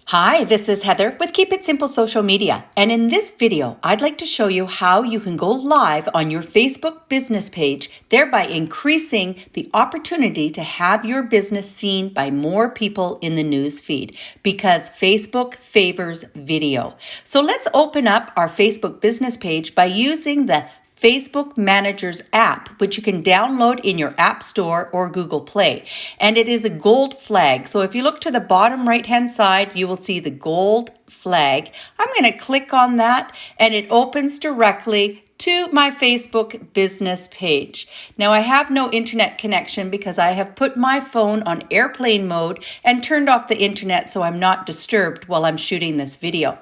Hi, this is Heather with Keep It Simple Social Media. And in this video, I'd like to show you how you can go live on your Facebook business page, thereby increasing the opportunity to have your business seen by more people in the news feed because Facebook favors video. So let's open up our Facebook business page by using the Facebook Manager's app, which you can download in your App Store or Google Play. And it is a gold flag. So if you look to the bottom right-hand side, you will see the gold flag. I'm going to click on that and it opens directly to my Facebook business page. Now I have no internet connection because I have put my phone on airplane mode and turned off the internet so I'm not disturbed while I'm shooting this video.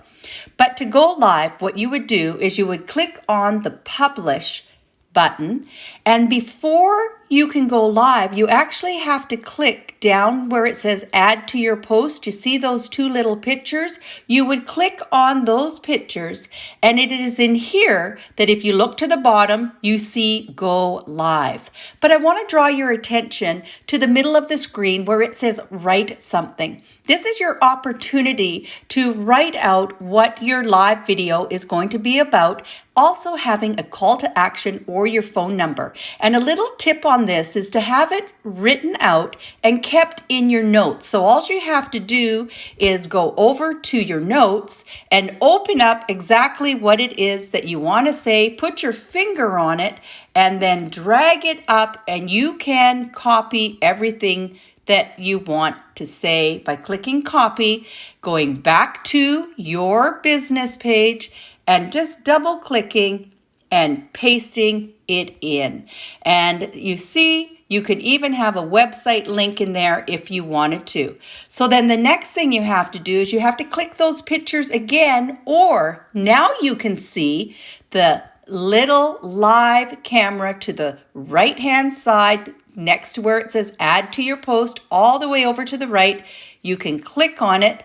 But to go live, what you would do is you would click on the publish button, and before you can go live, you actually have to click down where it says add to your post. You see those two little pictures? You would click on those pictures, and it is in here that if you look to the bottom, you see go live. But I want to draw your attention to the middle of the screen where it says write something. This is your opportunity to write out what your live video is going to be about, also having a call to action or your phone number. And a little tip on this is to have it written out and kept in your notes. So all you have to do is go over to your notes and open up exactly what it is that you want to say, put your finger on it, and then drag it up, and you can copy everything that you want to say by clicking copy, going back to your business page, and just double clicking and pasting it in. And you see, you could even have a website link in there if you wanted to. So then the next thing you have to do is you have to click those pictures again, or now you can see the little live camera to the right-hand side next to where it says add to your post, all the way over to the right. You can click on it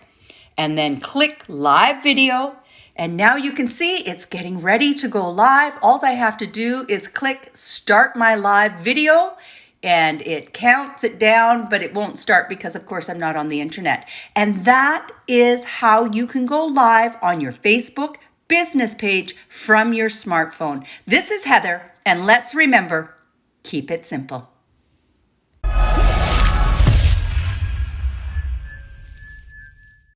and then click live video. And now you can see it's getting ready to go live. All I have to do is click start my live video, and it counts it down, but it won't start because of course I'm not on the internet. And that is how you can go live on your Facebook business page from your smartphone. This is Heather, and let's remember, keep it simple.